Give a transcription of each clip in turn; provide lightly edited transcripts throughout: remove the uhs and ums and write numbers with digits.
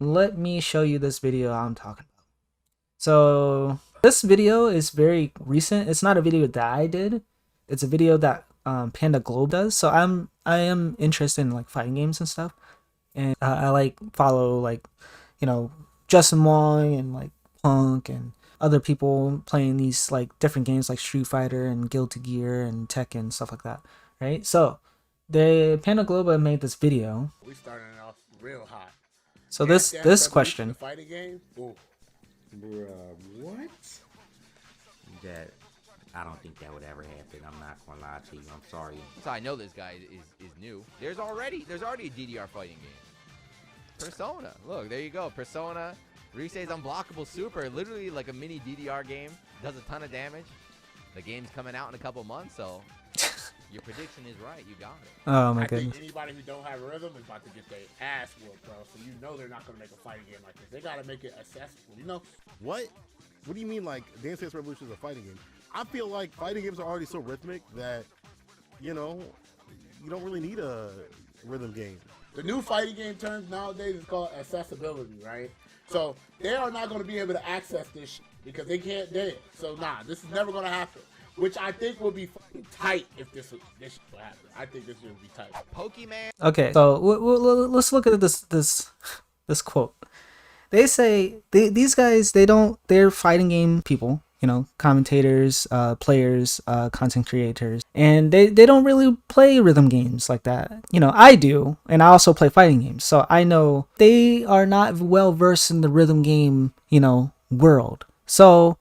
let me show you this video I'm talking about. So this video is very recent. It's not a video that I did. It's a video that Panda Globe does. So I am interested in like fighting games and stuff, and I like follow like, you know, Justin Wong and like Punk and other people playing these like different games like Street Fighter and Guilty Gear and Tekken, stuff like that, right? So the Panda Globe made this video. We starting off real hot. So this question. The fighting game. Ooh. Bruh, what? That I don't think that would ever happen. I'm not gonna lie to you. I'm sorry. So I know this guy is new. There's already a DDR fighting game. Persona. Look, there you go. Persona. Risei's Unblockable Super. Literally like a mini DDR game. Does a ton of damage. The game's coming out in a couple months, so your prediction is right. You got it. Oh my I goodness. think anybody who don't have rhythm is about to get their ass whooped, bro. So you know they're not gonna make a fighting game like this. They gotta make it accessible. You know. What? What do you mean, like, Dance Dance Revolution is a fighting game? I feel like fighting games are already so rhythmic that, you know, you don't really need a rhythm game. The new fighting game terms nowadays is called accessibility, right? So they are not going to be able to access this shit because they can't dance. So nah, this is never going to happen. Which I think will be fucking tight if this shit will happen. I think this will be tight. Pokemon. Okay, so let's look at this quote. They say these guys, they're fighting game people, you know, commentators, players, content creators, and they don't really play rhythm games like that. You know, I do, and I also play fighting games, so I know they are not well versed in the rhythm game, you know, world. So,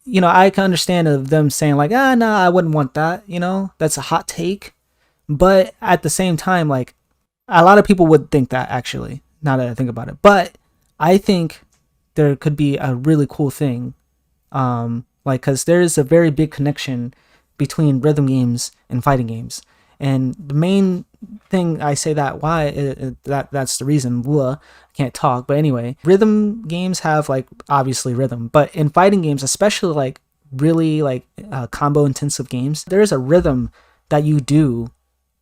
you know, I can understand of them saying like, no, I wouldn't want that. You know, that's a hot take, but at the same time, like, a lot of people would think that actually. Now that I think about it, but I think there could be a really cool thing, like, because there is a very big connection between rhythm games and fighting games, and the main thing I say that that's the reason. I can't talk, but anyway, rhythm games have like obviously rhythm, but in fighting games, especially like really like combo intensive games, there's a rhythm that you do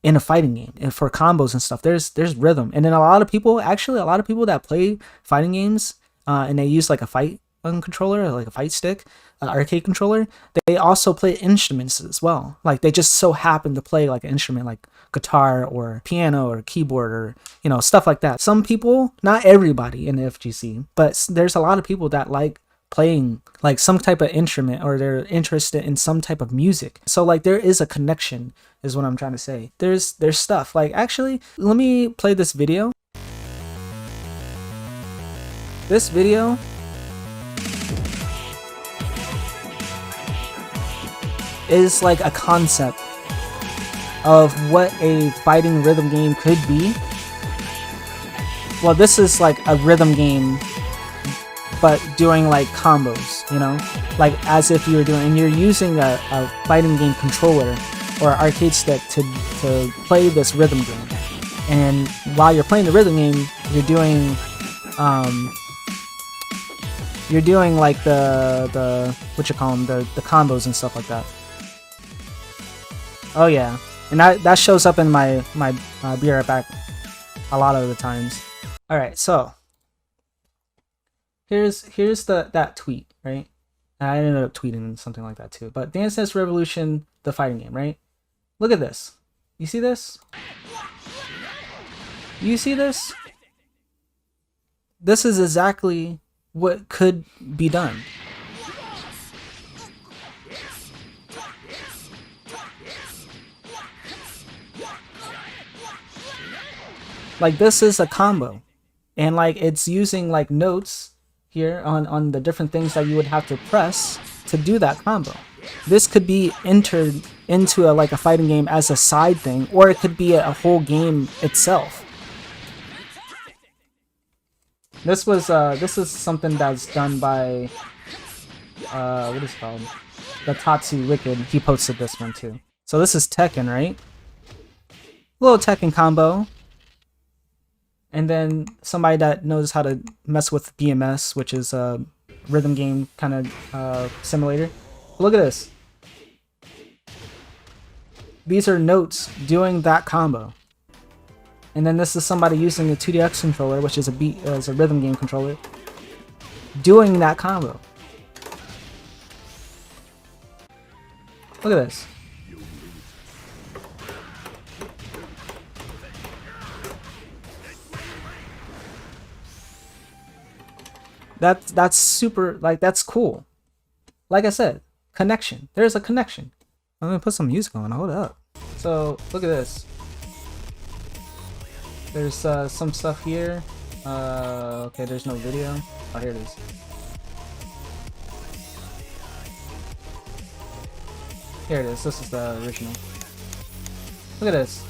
in a fighting game, and for combos and stuff, there's rhythm. And then a lot of people that play fighting games, and they use like a fight controller, or like a fight stick, arcade controller, they also play instruments as well. Like they just so happen to play like an instrument like guitar or piano or keyboard, or, you know, stuff like that. Some people, not everybody in the FGC, but there's a lot of people that like playing like some type of instrument, or they're interested in some type of music. So like there is a connection, is what I'm trying to say. There's stuff like, actually, let me play this video. This video is like a concept of what a fighting rhythm game could be. Well, this is like a rhythm game, but doing like combos, you know, like as if you were doing, and you're using a fighting game controller or arcade stick to play this rhythm game. And while you're playing the rhythm game, you're doing like the what you call them, the combos and stuff like that. Oh yeah, and that shows up in my Be Right Back a lot of the times. All right, so here's that tweet, right? And I ended up tweeting something like that too. But Dance Dance Revolution, the fighting game, right? Look at this. You see this? You see this? This is exactly what could be done. Like this is a combo, and like it's using like notes here on the different things that you would have to press to do that combo. This could be entered into like a fighting game as a side thing, or it could be a whole game itself. This is something that's done by what is it called? The Tatsu Wicked. He posted this one too. So this is Tekken, right? Little Tekken combo. And then somebody that knows how to mess with BMS, which is a rhythm game kind of simulator. Look at this. These are notes doing that combo. And then this is somebody using a 2DX controller, which is a rhythm game controller, doing that combo. Look at this. That's super, like, that's cool. Like I said, connection. There's a connection. I'm gonna put some music on. Hold up. So look at this. There's some stuff here. Okay, there's no video. Oh, here it is. Here it is. This is the original. Look at this.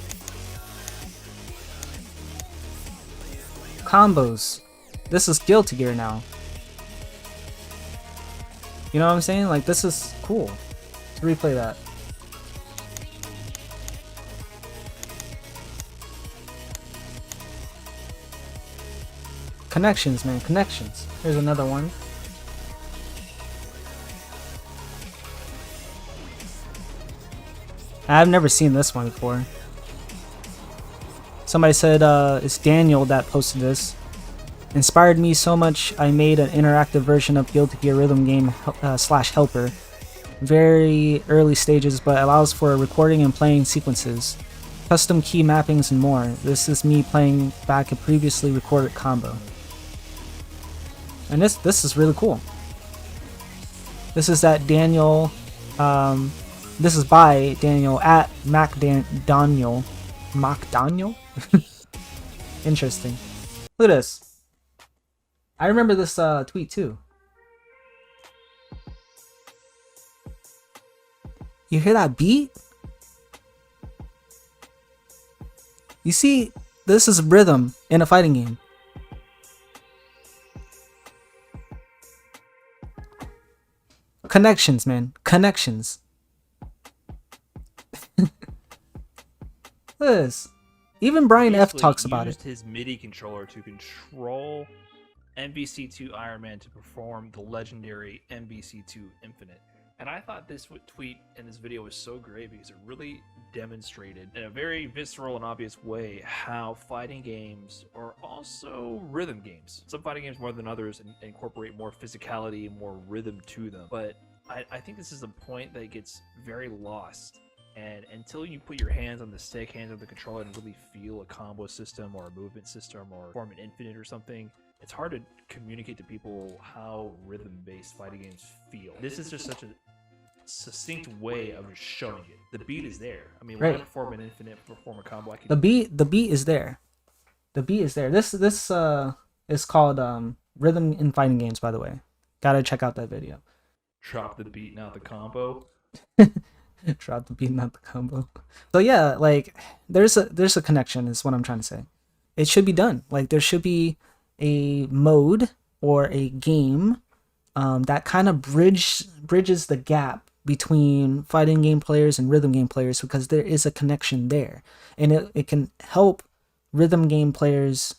Combos. This is Guilty Gear now. You know what I'm saying? Like, this is cool. Let's replay that. Connections, man. Connections. Here's another one. I've never seen this one before. Somebody said it's Daniel that posted this. Inspired me so much I made an interactive version of Guilty Gear Rhythm game slash helper. Very early stages, but allows for recording and playing sequences, custom key mappings, and more. This is me playing back a previously recorded combo. And this is really cool. This is that Daniel. This is by Daniel at MacDaniel. MacDaniel? Interesting. Look at this. I remember this tweet too. You hear that beat? You see, this is rhythm in a fighting game. Connections, man. Connections. Look at this. Even Brian F talks about it. He used his MIDI controller to control MVC2 Iron Man to perform the legendary MVC2 Infinite. And I thought this tweet in this video was so great because it really demonstrated in a very visceral and obvious way how fighting games are also rhythm games. Some fighting games more than others incorporate more physicality and more rhythm to them. But I think this is a point that gets very lost. And until you put your hands on the stick, hands on the controller, and really feel a combo system or a movement system or form an infinite or something, it's hard to communicate to people how rhythm-based fighting games feel. This is just such a succinct way of showing it. The beat is there. I mean, when I perform an infinite, perform a combo, I can... The beat is there. The beat is there. This is called Rhythm in Fighting Games, by the way. Gotta check out that video. Drop the beat, not the combo. Drop the beat, not the combo. So yeah, like there's a connection is what I'm trying to say. It should be done. Like there should be a mode or a game that kind of bridges the gap between fighting game players and rhythm game players, because there is a connection there, and it can help rhythm game players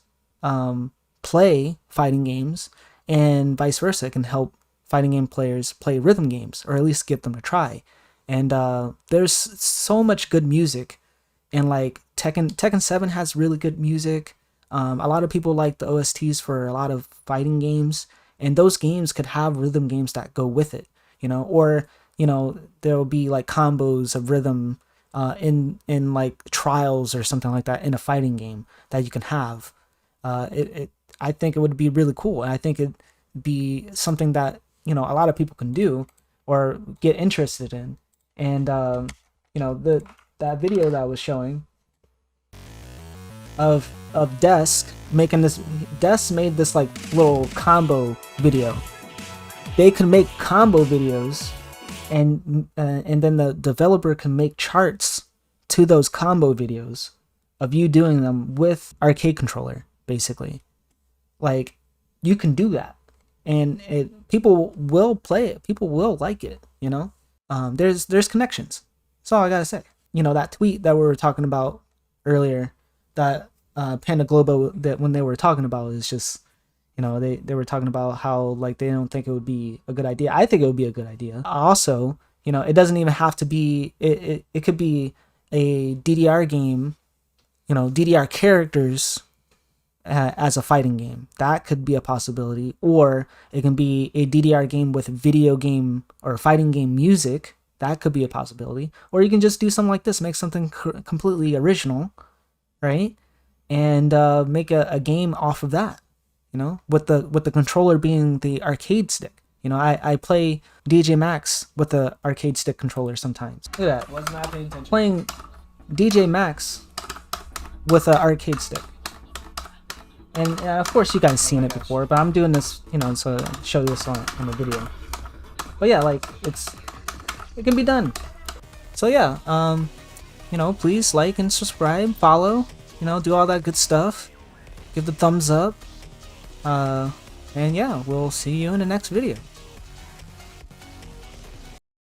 play fighting games, and vice versa. It can help fighting game players play rhythm games, or at least get them to try. And there's so much good music, and like Tekken 7 has really good music. A lot of people like the OSTs for a lot of fighting games, and those games could have rhythm games that go with it, you know, or you know there will be like combos of rhythm in like trials or something like that in a fighting game that you can have. I think it would be really cool, and I think it'd be something that you know a lot of people can do or get interested in. And you know that video that I was showing of Desk making this. Desk made this like little combo video. They can make combo videos, and then the developer can make charts to those combo videos of you doing them with arcade controller, basically. Like you can do that, and people will play it. People will like it. You know. There's connections. That's all I gotta say. You know, that tweet that we were talking about earlier, that Panda Globo, that when they were talking about is just, you know, they were talking about how like they don't think it would be a good idea. I think it would be a good idea. Also, you know, it doesn't even have to be. It could be a DDR game DDR characters as a fighting game. That could be a possibility. Or it can be a DDR game with video game or fighting game music. That could be a possibility. Or you can just do something like this, make something completely original, right? And make a game off of that, with the controller being the arcade stick. I play DJ Max with the arcade stick controller sometimes. Look at that. Was not paying attention. Playing DJ Max with an arcade stick. And of course you guys seen it before, but I'm doing this, so show you this on the video. But yeah, like it can be done. So yeah, please like and subscribe, follow, do all that good stuff. Give the thumbs up. And yeah, we'll see you in the next video.